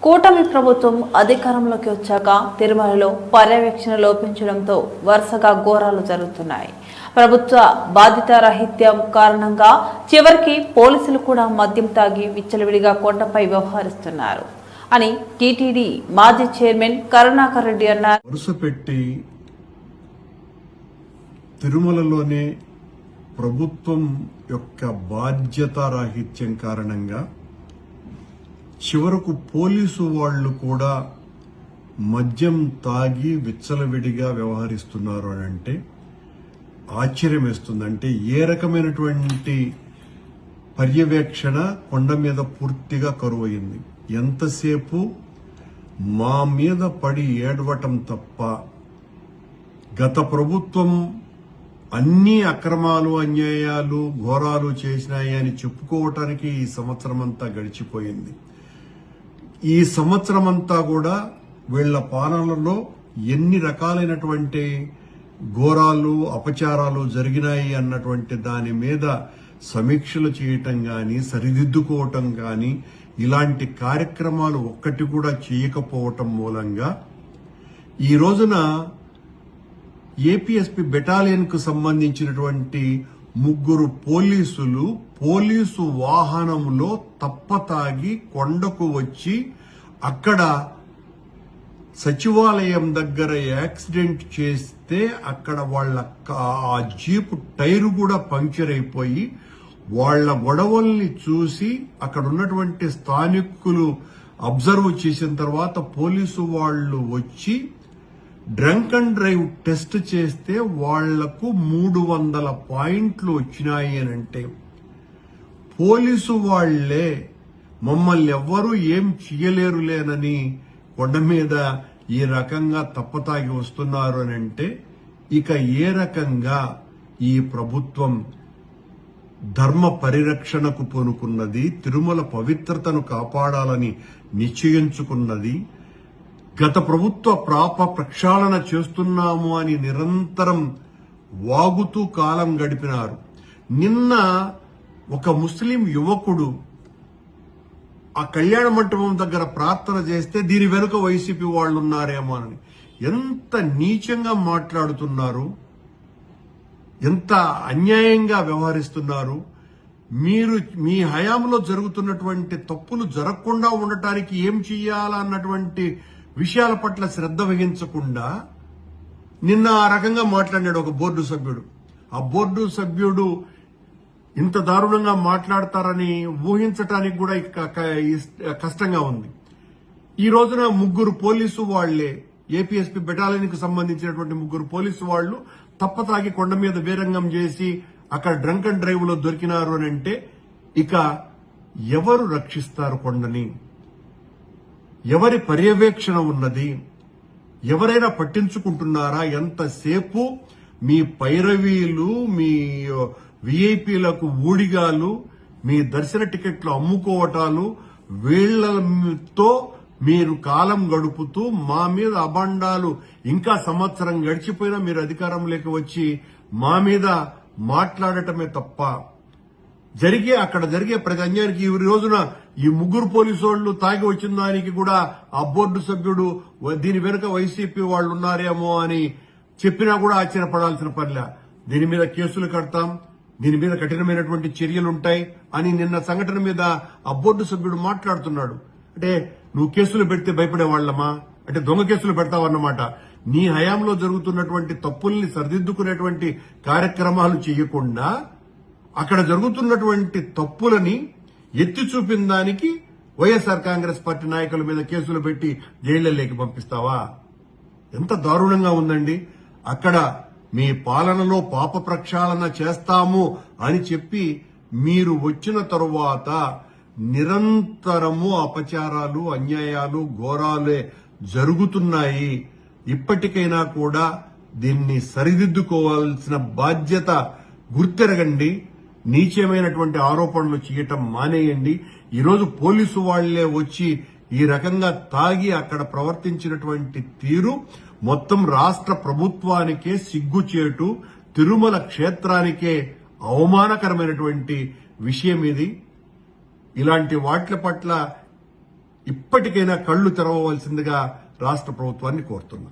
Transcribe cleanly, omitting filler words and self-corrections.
కూటమి ప్రభుత్వం అధికారంలోకి వచ్చాక తిరుమలలో పర్యవేక్షణ లోపించడంతో వరుసగా ఘోరాలు జరుగుతున్నాయి. ప్రభుత్వ బాధ్యతారాహిత్యం కారణంగా చివరికి పోలీసులు కూడా మద్యం తాగి విచ్చలవిడిగా కొండపై వ్యవహరిస్తున్నారు అని టీటీడీ మాజీ చైర్మన్ కరుణాకర్ రెడ్డి అన్నారు. వరుసపెట్టి తిరుమలలోనే ప్రభుత్వం యొక్క బాధ్యతారాహిత్యం కారణంగా చివరకు పోలీసు వాళ్ళు కూడా మద్యం తాగి విచ్చలవిడిగా వ్యవహరిస్తున్నారు అని అంటే ఆశ్చర్యం వేస్తుంది. అంటే ఏ రకమైనటువంటి పర్యవేక్షణ కొండ మీద పూర్తిగా కరువయింది. ఎంతసేపు మా మీద పడి ఏడవటం తప్ప గత ప్రభుత్వం అన్ని అక్రమాలు అన్యాయాలు ఘోరాలు చేసినాయి అని చెప్పుకోవటానికి ఈ సంవత్సరం అంతా గడిచిపోయింది. ఈ సంవత్సరం అంతా కూడా వీళ్ల పాలనలో ఎన్ని రకాలైనటువంటి ఘోరాలు అపచారాలు జరిగినాయి అన్నటువంటి దాని మీద సమీక్షలు చేయటం గాని సరిదిద్దుకోవటం గాని ఇలాంటి కార్యక్రమాలు ఒక్కటి కూడా చేయకపోవటం మూలంగా ఈ రోజున ఏపీఎస్పీ బెటాలియన్ కు సంబంధించినటువంటి 3 పోలీసులు పోలీసు వాహనంలో తప్పతాగి కొండకు వచ్చి అక్కడ సచివాలయం దగ్గర యాక్సిడెంట్ చేస్తే అక్కడ వాళ్ళ ఆ జీపు టైరు కూడా పంక్చర్ అయిపోయి వాళ్ళ గొడవల్ని చూసి అక్కడ ఉన్నటువంటి స్థానికులు అబ్జర్వ్ చేసిన తర్వాత పోలీసు వాళ్ళు వచ్చి డ్రంక్ అండ్ డ్రైవ్ టెస్ట్ చేస్తే వాళ్లకు 300 పాయింట్లు వచ్చినాయి అని అంటే పోలీసు వాళ్లే మమ్మల్ని ఎవ్వరూ ఏం చేయలేరులేనని కొండ మీద ఈ రకంగా తప్పతాగి వస్తున్నారు అని అంటే ఇక ఏ రకంగా ఈ ప్రభుత్వం ధర్మ పరిరక్షణకు పూనుకున్నది, తిరుమల పవిత్రతను కాపాడాలని నిశ్చయించుకున్నది, గత ప్రభుత్వ ప్రక్షాళన చేస్తున్నాము అని నిరంతరం వాగుతూ కాలం గడిపినారు. నిన్న ఒక ముస్లిం యువకుడు ఆ కళ్యాణ మంటపం దగ్గర ప్రార్థన చేస్తే దీని వెనుక వైసీపీ వాళ్ళు ఉన్నారేమో అని ఎంత నీచంగా మాట్లాడుతున్నారు, ఎంత అన్యాయంగా వ్యవహరిస్తున్నారు. మీరు మీ హయాంలో జరుగుతున్నటువంటి తప్పులు జరగకుండా ఉండటానికి ఏం చెయ్యాలన్నటువంటి విషయాల పట్ల శ్రద్ధ వహించకుండా నిన్న ఆ రకంగా మాట్లాడాడు ఒక బోర్డు సభ్యుడు. ఆ బోర్డు సభ్యుడు ఇంత దారుణంగా మాట్లాడతారని ఊహించటానికి కూడా కష్టంగా ఉంది. ఈ రోజున 3 పోలీసు వాళ్లే ఏపీఎస్పీ బెటాలియన్ కు సంబంధించినటువంటి 3 పోలీసు వాళ్లు తప్పతాగి కొండ మీద వీరంగం చేసి అక్కడ డ్రంక్ అండ్ డ్రైవ్ లో దొరికినారు అని అంటే ఇక ఎవరు రక్షిస్తారు కొండని? ఎవరి పర్యవేక్షణ ఉన్నది? ఎవరైనా పట్టించుకుంటున్నారా? ఎంతసేపు మీ పైరవీలు, మీ విఐపీలకు ఊడిగాలు, మీ దర్శన టికెట్లు అమ్ముకోవటాలు, వీళ్లతో మీరు కాలం గడుపుతూ మా మీద అబండాలు ఇంకా సంవత్సరం గడిచిపోయినా మీరు అధికారంలోకి వచ్చి మా మీద మాట్లాడటమే తప్ప అక్కడ జరిగే ప్రతి అన్యాయానికి ఈ రోజున ఈ 3 పోలీసు వాళ్లు తాగి వచ్చిన దానికి కూడా ఆ బోర్డు సభ్యుడు దీని వెనుక వైసీపీ వాళ్ళు ఉన్నారేమో అని చెప్పినా కూడా ఆశ్చర్యపడాల్సిన పనిలే. దీని మీద కేసులు కడతాం, దీని మీద కఠినమైనటువంటి చర్యలుంటాయి అని నిన్న సంఘటన మీద ఆ బోర్డు సభ్యుడు మాట్లాడుతున్నాడు. అంటే నువ్వు కేసులు పెడితే భయపడేవాళ్లమా? అంటే దొంగ కేసులు పెడతావన్నమాట. నీ హయాంలో జరుగుతున్నటువంటి తప్పుల్ని సరిదిద్దుకునేటువంటి కార్యక్రమాలు చేయకుండా అక్కడ జరుగుతున్నటువంటి తప్పులని ఎత్తి చూపిన దానికి వైఎస్ఆర్ కాంగ్రెస్ పార్టీ నాయకుల మీద కేసులు పెట్టి జైళ్లలోకి పంపిస్తావా? ఎంత దారుణంగా ఉందండి. అక్కడ మీ పాలనలో పాప ప్రక్షాళన చేస్తాము అని చెప్పి మీరు వచ్చిన తరువాత నిరంతరము అపచారాలు అన్యాయాలు ఘోరాలే జరుగుతున్నాయి. ఇప్పటికైనా కూడా దీన్ని సరిదిద్దుకోవాల్సిన బాధ్యత గుర్తెరగండి. నీచమైనటువంటి ఆరోపణలు చేయటం మానేయండి. ఈరోజు పోలీసు వాళ్లే వచ్చి ఈ రకంగా తాగి అక్కడ ప్రవర్తించినటువంటి తీరు మొత్తం రాష్ట్ర ప్రభుత్వానికే సిగ్గుచేటు, తిరుమల క్షేత్రానికే అవమానకరమైనటువంటి విషయం ఇది. ఇలాంటి వాట్ల పట్ల ఇప్పటికైనా కళ్ళు తెరవవలసిందిగా రాష్ట్ర ప్రభుత్వాన్ని కోరుతున్నా.